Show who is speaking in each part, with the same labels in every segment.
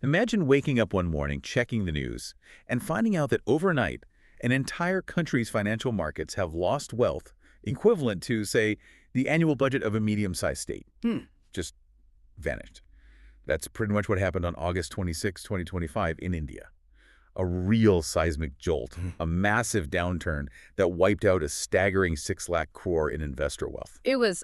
Speaker 1: Imagine waking up one morning, checking the news, and finding out that overnight, an entire country's financial markets have lost wealth equivalent to, say, the annual budget of a medium-sized state. Just vanished. That's pretty much what happened on August 26, 2025 in India. A real seismic jolt, a massive downturn that wiped out a staggering 6 lakh crore in investor wealth.
Speaker 2: It was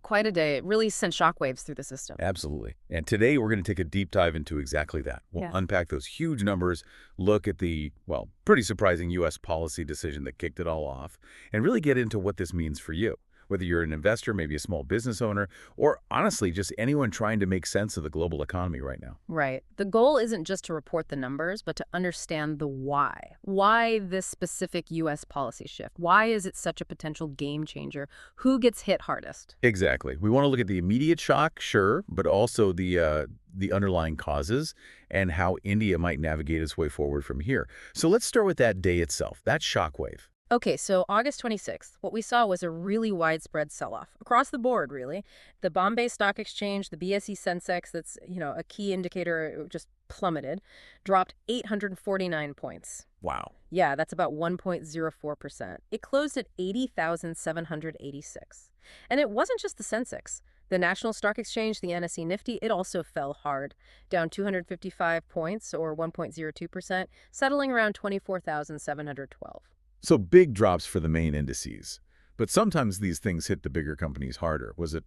Speaker 2: quite a day. It really sent shockwaves through the system.
Speaker 1: Absolutely. And today we're going to take a deep dive into exactly that. We'll unpack those huge numbers, look at the, well, pretty surprising U.S. policy decision that kicked it all off, and really get into what this means for you. Whether you're an investor, maybe a small business owner, or honestly, just anyone trying to make sense of the global economy right now.
Speaker 2: Right. The goal isn't just to report the numbers, but to understand the why. Why this specific U.S. policy shift? Why is it such a potential game changer? Who gets hit hardest?
Speaker 1: Exactly. We want to look at the immediate shock, sure, but also the underlying causes and how India might navigate its way forward from here. So let's start with that day itself, that shockwave.
Speaker 2: Okay, so August 26th, what we saw was a really widespread sell-off across the board, really. The Bombay Stock Exchange, the BSE Sensex, that's, a key indicator, just plummeted, dropped 849 points.
Speaker 1: Wow.
Speaker 2: Yeah, that's about 1.04%. It closed at 80,786. And it wasn't just the Sensex. The National Stock Exchange, the NSE Nifty, it also fell hard, down 255 points or 1.02%, settling around 24,712.
Speaker 1: So big drops for the main indices. But sometimes these things hit the bigger companies harder. Was it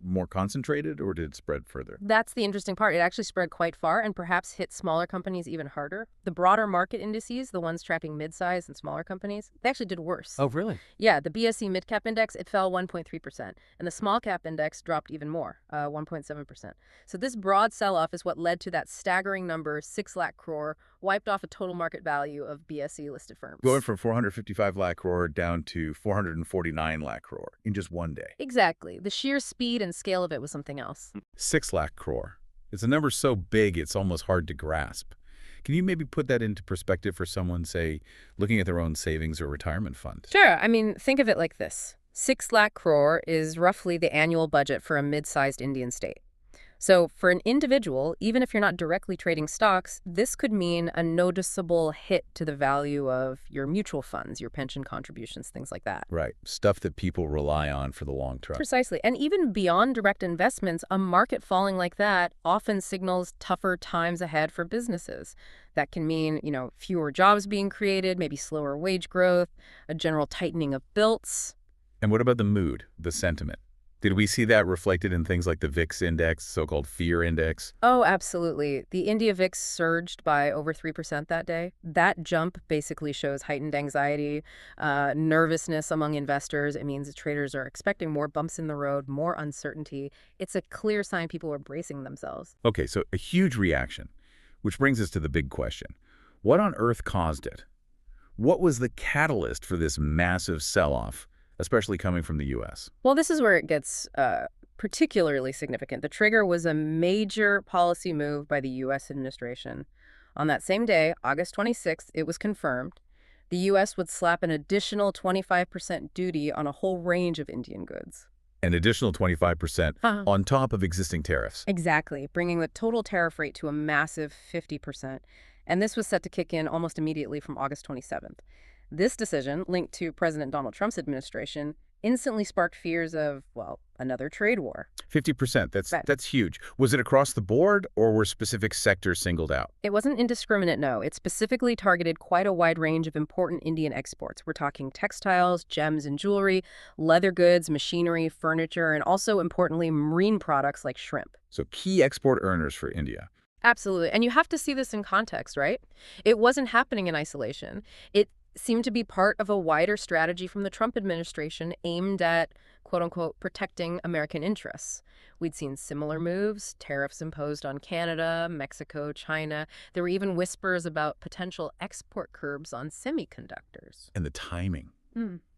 Speaker 1: more concentrated or did it spread further?
Speaker 2: That's the interesting part. It actually spread quite far and perhaps hit smaller companies even harder. The broader market indices, the ones tracking mid-size and smaller companies, they actually did worse.
Speaker 3: Oh, really?
Speaker 2: Yeah, the BSE Mid-Cap Index, it fell 1.3%. And the Small Cap Index dropped even more, 1.7%. So this broad sell-off is what led to that staggering number, 6 lakh crore, wiped off a total market value of BSE-listed firms.
Speaker 1: Going from 455 lakh crore down to 449 lakh crore in just one day.
Speaker 2: Exactly. The sheer speed and scale of it was something else.
Speaker 1: 6 lakh crore. It's a number so big it's almost hard to grasp. Can you maybe put that into perspective for someone, say, looking at their own savings or retirement fund?
Speaker 2: Sure. I mean, think of it like this. 6 lakh crore is roughly the annual budget for a mid-sized Indian state. So for an individual, even if you're not directly trading stocks, this could mean a noticeable hit to the value of your mutual funds, your pension contributions, things like that.
Speaker 1: Right. Stuff that people rely on for the long term.
Speaker 2: Precisely. And even beyond direct investments, a market falling like that often signals tougher times ahead for businesses. That can mean, fewer jobs being created, maybe slower wage growth, a general tightening of belts.
Speaker 1: And what about the mood, the sentiment? Did we see that reflected in things like the VIX index, so-called fear index?
Speaker 2: Oh, absolutely. The India VIX surged by over 3% that day. That jump basically shows heightened anxiety, nervousness among investors. It means that traders are expecting more bumps in the road, more uncertainty. It's a clear sign people are bracing themselves.
Speaker 1: Okay, so a huge reaction, which brings us to the big question. What on earth caused it? What was the catalyst for this massive sell-off, especially coming from the U.S.?
Speaker 2: Well, this is where it gets particularly significant. The trigger was a major policy move by the U.S. administration. On that same day, August 26th, it was confirmed the U.S. would slap an additional 25% duty on a whole range of Indian goods.
Speaker 1: An additional 25% on top of existing tariffs.
Speaker 2: Exactly, bringing the total tariff rate to a massive 50%. And this was set to kick in almost immediately from August 27th. This decision, linked to President Donald Trump's administration, instantly sparked fears of, another trade war.
Speaker 1: 50%, that's huge. Was it across the board, or were specific sectors singled out?
Speaker 2: It wasn't indiscriminate, no. It specifically targeted quite a wide range of important Indian exports. We're talking textiles, gems and jewelry, leather goods, machinery, furniture, and also, importantly, marine products like shrimp.
Speaker 1: So key export earners for India.
Speaker 2: Absolutely. And you have to see this in context, right? It wasn't happening in isolation. It seemed to be part of a wider strategy from the Trump administration aimed at, quote-unquote, protecting American interests. We'd seen similar moves, tariffs imposed on Canada, Mexico, China. There were even whispers about potential export curbs on semiconductors.
Speaker 1: And the timing.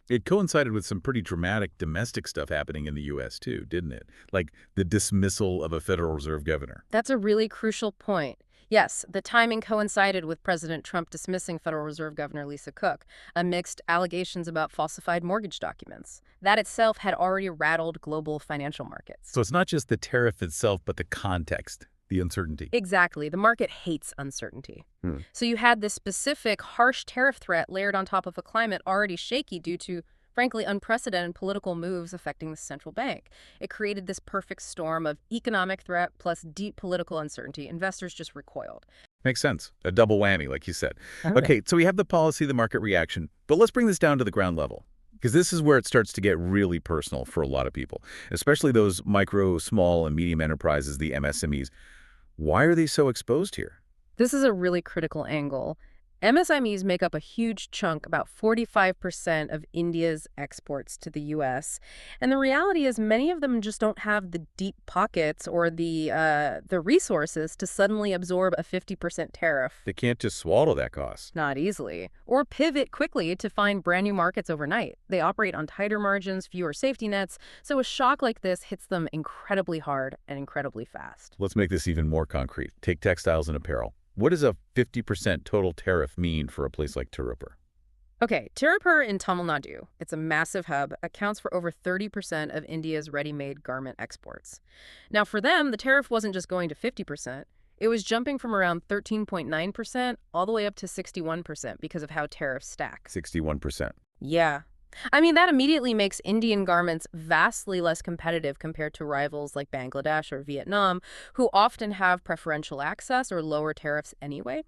Speaker 1: It coincided with some pretty dramatic domestic stuff happening in the U.S. too, didn't it? Like the dismissal of a Federal Reserve governor.
Speaker 2: That's a really crucial point. Yes, the timing coincided with President Trump dismissing Federal Reserve Governor Lisa Cook amidst allegations about falsified mortgage documents. That itself had already rattled global financial markets.
Speaker 1: So it's not just the tariff itself, but the context, The uncertainty.
Speaker 2: Exactly. The market hates uncertainty. So you had this specific harsh tariff threat layered on top of a climate already shaky due to, frankly, unprecedented political moves affecting the central bank. It created this perfect storm of economic threat plus deep political uncertainty. Investors just recoiled.
Speaker 1: Makes sense. A double whammy, like you said. Okay, so we have the policy, the market reaction, but let's bring this down to the ground level, because this is where it starts to get really personal for a lot of people, especially those micro, small, and medium enterprises, the MSMEs. Why are they so exposed here?
Speaker 2: This is a really critical angle. MSMEs make up a huge chunk, about 45% of India's exports to the U.S. And the reality is many of them just don't have the deep pockets or the resources to suddenly absorb a 50% tariff.
Speaker 1: They can't just swallow that cost.
Speaker 2: Not easily. Or pivot quickly to find brand new markets overnight. They operate on tighter margins, fewer safety nets, so a shock like this hits them incredibly hard and incredibly fast.
Speaker 1: Let's make this even more concrete. Take textiles and apparel. What does a 50% total tariff mean for a place like Tiruppur?
Speaker 2: Okay, Tiruppur in Tamil Nadu, it's a massive hub, accounts for over 30% of India's ready-made garment exports. Now for them, the tariff wasn't just going to 50%. It was jumping from around 13.9% all the way up to 61% because of how tariffs stack.
Speaker 1: 61%.
Speaker 2: Yeah. I mean, that immediately makes Indian garments vastly less competitive compared to rivals like Bangladesh or Vietnam, who often have preferential access or lower tariffs anyway.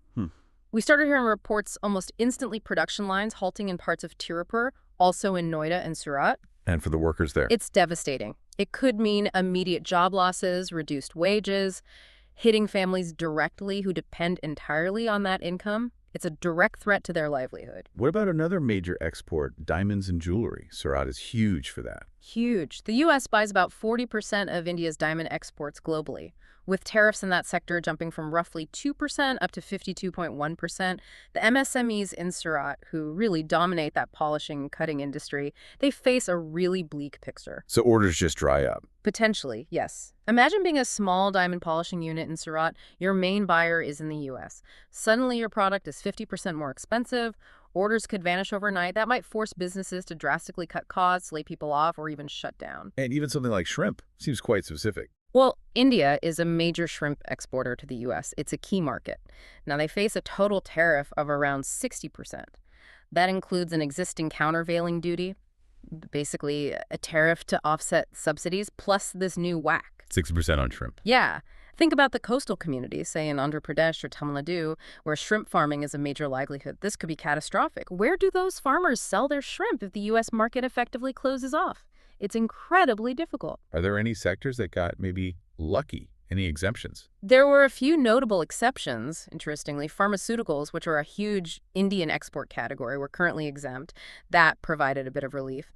Speaker 2: We started hearing reports almost instantly production lines halting in parts of Tiruppur, also in Noida and Surat.
Speaker 1: And for the workers there?
Speaker 2: It's devastating. It could mean immediate job losses, reduced wages, hitting families directly who depend entirely on that income. It's a direct threat to their livelihood.
Speaker 1: What about another major export, diamonds and jewelry? Surat is huge for that.
Speaker 2: Huge. The U.S. buys about 40% of India's diamond exports globally, with tariffs in that sector jumping from roughly 2% up to 52.1%. The MSMEs in Surat, who really dominate that polishing and cutting industry, they face a really bleak picture.
Speaker 1: So orders just dry up?
Speaker 2: Potentially, yes. Imagine being a small diamond polishing unit in Surat. Your main buyer is in the U.S. Suddenly your product is 50% more expensive. Orders could vanish overnight. That might force businesses to drastically cut costs, lay people off, or even shut down.
Speaker 1: And even something like shrimp seems quite specific.
Speaker 2: Well, India is a major shrimp exporter to the U.S. It's a key market. Now, they face a total tariff of around 60%. That includes an existing countervailing duty, basically a tariff to offset subsidies, plus this new whack.
Speaker 1: 60% on shrimp.
Speaker 2: Yeah. Think about the coastal communities, say in Andhra Pradesh or Tamil Nadu, where shrimp farming is a major livelihood. This could be catastrophic. Where do those farmers sell their shrimp if the U.S. market effectively closes off? It's incredibly difficult.
Speaker 1: Are there any sectors that got maybe lucky? Any exemptions?
Speaker 2: There were a few notable exceptions, interestingly. Pharmaceuticals, which are a huge Indian export category, were currently exempt. That provided a bit of relief.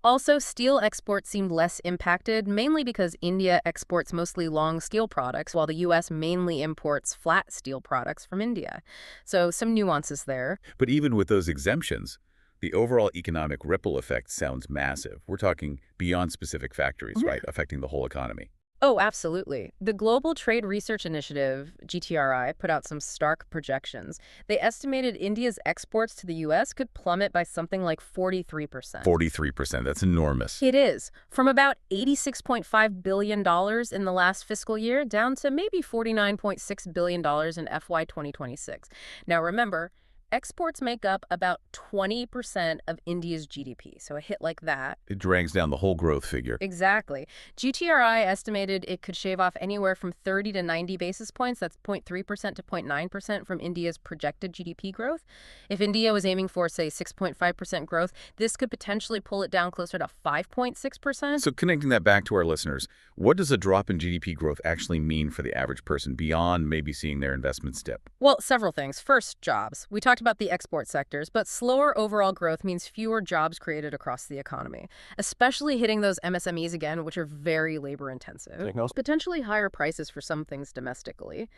Speaker 2: Also, steel exports seemed less impacted, mainly because India exports mostly long steel products, while the U.S. mainly imports flat steel products from India. So some nuances there.
Speaker 1: But even with those exemptions, the overall economic ripple effect sounds massive. We're talking beyond specific factories, right, affecting the whole economy.
Speaker 2: Oh, absolutely. The Global Trade Research Initiative, GTRI, put out some stark projections. They estimated India's exports to the U.S. could plummet by something like 43%.
Speaker 1: 43%, that's enormous.
Speaker 2: It is. From about $86.5 billion in the last fiscal year down to maybe $49.6 billion in FY 2026. Now remember, exports make up about 20% of India's GDP, so a hit like that.
Speaker 1: It drags down the whole growth figure.
Speaker 2: Exactly. GTRI estimated it could shave off anywhere from 30 to 90 basis points, that's 0.3% to 0.9% from India's projected GDP growth. If India was aiming for, say, 6.5% growth, this could potentially pull it down closer to 5.6%.
Speaker 1: So connecting that back to our listeners, what does a drop in GDP growth actually mean for the average person beyond maybe seeing their investments dip?
Speaker 2: Well, several things. First, jobs. We talked about the export sectors, but slower overall growth means fewer jobs created across the economy, especially hitting those MSMEs again, which are very labor-intensive. Potentially higher prices for some things domestically.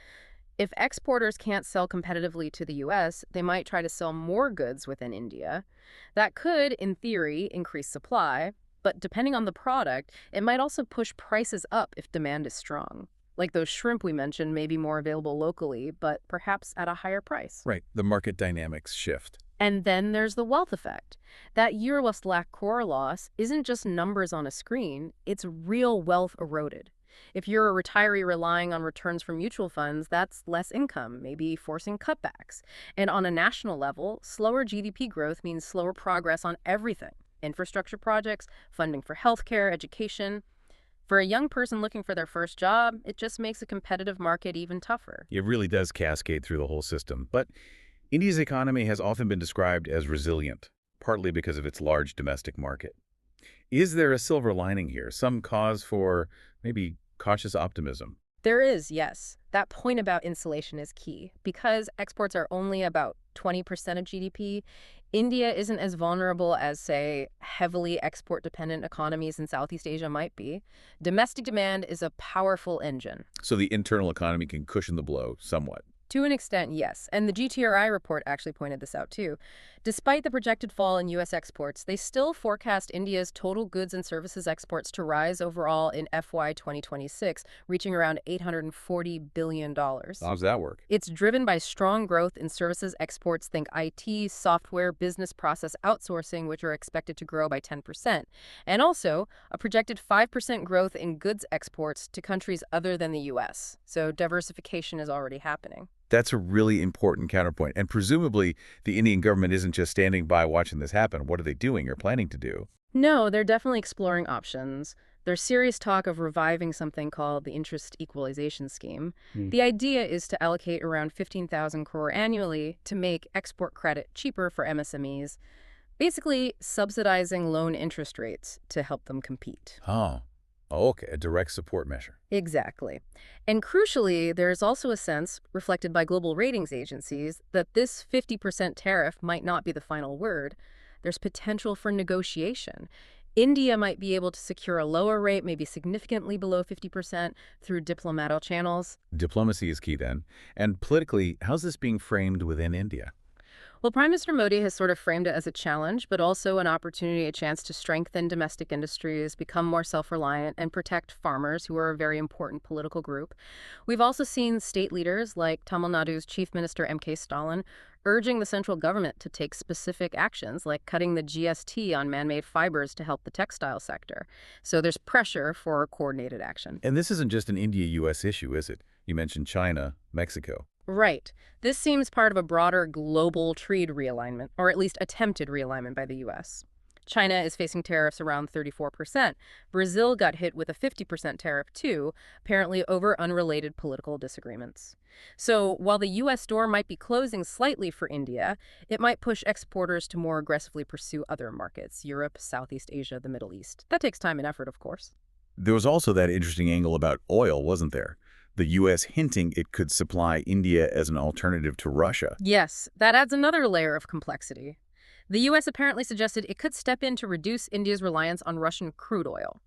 Speaker 2: If exporters can't sell competitively to the U.S., they might try to sell more goods within India. That could, in theory, increase supply, but depending on the product, it might also push prices up if demand is strong. Like those shrimp we mentioned may be more available locally, but perhaps at a higher price.
Speaker 1: Right. The market dynamics shift.
Speaker 2: And then there's the wealth effect. That year's Lakh Crore loss isn't just numbers on a screen, it's real wealth eroded. If you're a retiree relying on returns from mutual funds, that's less income, maybe forcing cutbacks. And on a national level, slower GDP growth means slower progress on everything: infrastructure projects, funding for healthcare, education. For a young person looking for their first job, it just makes a competitive market even tougher.
Speaker 1: It really does cascade through the whole system. But India's economy has often been described as resilient, partly because of its large domestic market. Is there a silver lining here, some cause for maybe cautious optimism?
Speaker 2: There is, yes. That point about insulation is key. Because exports are only about 20% of GDP, India isn't as vulnerable as, say, heavily export-dependent economies in Southeast Asia might be. Domestic demand is a powerful engine.
Speaker 1: So the internal economy can cushion the blow somewhat.
Speaker 2: To an extent, yes. And the GTRI report actually pointed this out, too. Despite the projected fall in U.S. exports, they still forecast India's total goods and services exports to rise overall in FY 2026, reaching around $840 billion.
Speaker 1: How's that work?
Speaker 2: It's driven by strong growth in services exports, think IT, software, business process outsourcing, which are expected to grow by 10%, and also a projected 5% growth in goods exports to countries other than the U.S. So diversification is already happening.
Speaker 1: That's a really important counterpoint. And presumably, the Indian government isn't just standing by watching this happen. What are they doing or planning to do?
Speaker 2: No, they're definitely exploring options. There's serious talk of reviving something called the Interest Equalization Scheme. The idea is to allocate around 15,000 crore annually to make export credit cheaper for MSMEs, basically subsidizing loan interest rates to help them compete.
Speaker 1: Oh, okay, a direct support measure.
Speaker 2: Exactly. And crucially, there's also a sense, reflected by global ratings agencies, that this 50% tariff might not be the final word. There's potential for negotiation. India might be able to secure a lower rate, maybe significantly below 50%, through diplomatic channels.
Speaker 1: Diplomacy is key then. And politically, how's this being framed within India?
Speaker 2: Well, Prime Minister Modi has sort of framed it as a challenge, but also an opportunity, a chance to strengthen domestic industries, become more self-reliant, and protect farmers, who are a very important political group. We've also seen state leaders like Tamil Nadu's Chief Minister M.K. Stalin urging the central government to take specific actions, like cutting the GST on man-made fibers to help the textile sector. So there's pressure for coordinated action.
Speaker 1: And this isn't just an India-U.S. issue, is it? You mentioned China, Mexico.
Speaker 2: Right. This seems part of a broader global trade realignment, or at least attempted realignment by the U.S. China is facing tariffs around 34%. Brazil got hit with a 50% tariff too, apparently over unrelated political disagreements. So while the U.S. door might be closing slightly for India, it might push exporters to more aggressively pursue other markets: Europe, Southeast Asia, the Middle East. That takes time and effort, of course.
Speaker 1: There was also that interesting angle about oil, wasn't there? The U.S. hinting it could supply India as an alternative to Russia.
Speaker 2: Yes, that adds another layer of complexity. The U.S. apparently suggested it could step in to reduce India's reliance on Russian crude oil.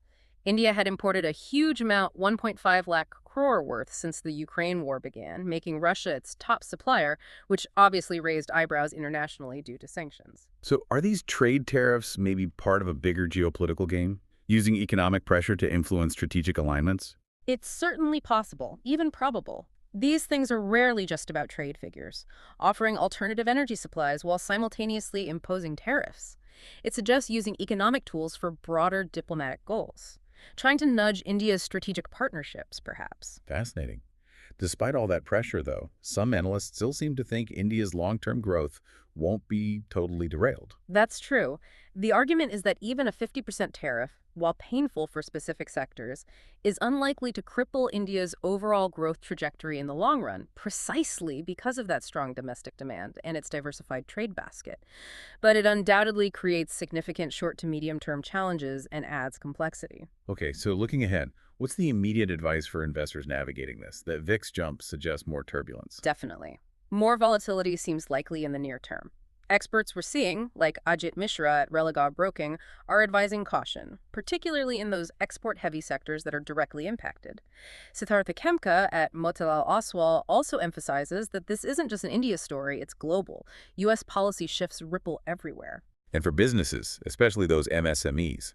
Speaker 2: India had imported a huge amount, 1.5 lakh crore worth, since the Ukraine war began, making Russia its top supplier, which obviously raised eyebrows internationally due to sanctions.
Speaker 1: So are these trade tariffs maybe part of a bigger geopolitical game, using economic pressure to influence strategic alignments?
Speaker 2: It's certainly possible, even probable. These things are rarely just about trade figures, offering alternative energy supplies while simultaneously imposing tariffs. It suggests using economic tools for broader diplomatic goals, trying to nudge India's strategic partnerships, perhaps.
Speaker 1: Fascinating. Despite all that pressure, though, some analysts still seem to think India's long-term growth won't be totally derailed.
Speaker 2: That's true. The argument is that even a 50% tariff, while painful for specific sectors, is unlikely to cripple India's overall growth trajectory in the long run, precisely because of that strong domestic demand and its diversified trade basket. But it undoubtedly creates significant short to medium-term challenges and adds complexity.
Speaker 1: Okay, so looking ahead, what's the immediate advice for investors navigating this? That VIX jump suggests more turbulence.
Speaker 2: Definitely. More volatility seems likely in the near term. Experts we're seeing, like Ajit Mishra at Religare Broking, are advising caution, particularly in those export-heavy sectors that are directly impacted. Siddhartha Khemka at Motilal Oswal also emphasizes that this isn't just an India story, it's global. U.S. policy shifts ripple everywhere.
Speaker 1: And for businesses, especially those MSMEs,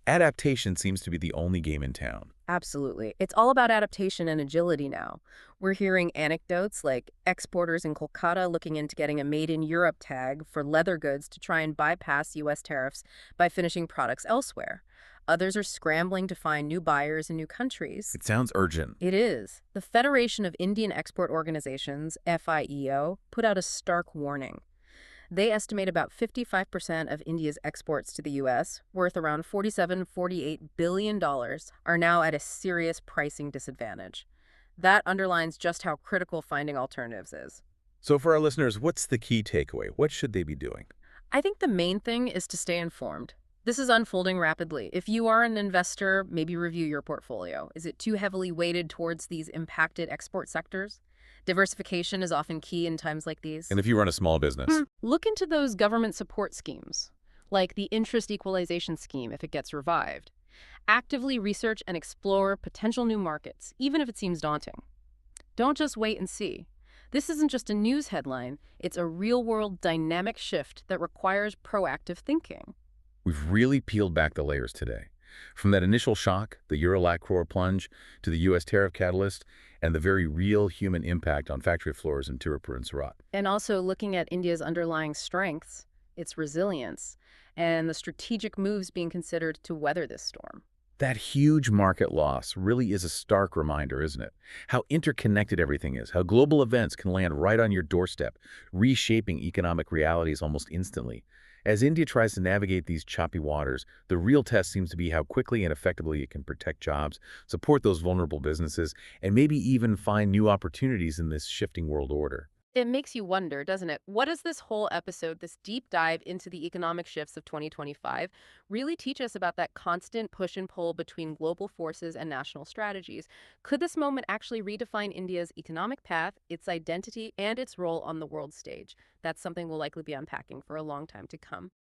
Speaker 1: adaptation seems to be the only game in town.
Speaker 2: Absolutely. It's all about adaptation and agility now. We're hearing anecdotes like exporters in Kolkata looking into getting a Made in Europe tag for leather goods to try and bypass U.S. tariffs by finishing products elsewhere. Others are scrambling to find new buyers in new countries.
Speaker 1: It sounds urgent.
Speaker 2: It is. The Federation of Indian Export Organizations, FIEO, put out a stark warning. They estimate about 55% of India's exports to the U.S., worth around $47–48 billion, are now at a serious pricing disadvantage. That underlines just how critical finding alternatives is.
Speaker 1: So for our listeners, what's the key takeaway? What should they be doing?
Speaker 2: I think the main thing is to stay informed. This is unfolding rapidly. If you are an investor, maybe review your portfolio. Is it too heavily weighted towards these impacted export sectors? Diversification is often key in times like these.
Speaker 1: And if you run a small business,
Speaker 2: Look into those government support schemes, like the interest equalization scheme if it gets revived. Actively research and explore potential new markets, even if it seems daunting. Don't just wait and see. This isn't just a news headline, it's a real-world dynamic shift that requires proactive thinking.
Speaker 1: we've really peeled back the layers today. From that initial shock, the Euro Lakh Crore plunge, to the U.S. tariff catalyst, and the very real human impact on factory floors in Tiruppur and Surat.
Speaker 2: And also looking at India's underlying strengths, its resilience, and the strategic moves being considered to weather this storm.
Speaker 1: That huge market loss really is a stark reminder, isn't it? How interconnected everything is, how global events can land right on your doorstep, reshaping economic realities almost instantly. As India tries to navigate these choppy waters, the real test seems to be how quickly and effectively it can protect jobs, support those vulnerable businesses, and maybe even find new opportunities in this shifting world order.
Speaker 2: It makes you wonder, doesn't it? What does this whole episode, this deep dive into the economic shifts of 2025, really teach us about that constant push and pull between global forces and national strategies? Could this moment actually redefine India's economic path, its identity, and its role on the world stage? That's something we'll likely be unpacking for a long time to come.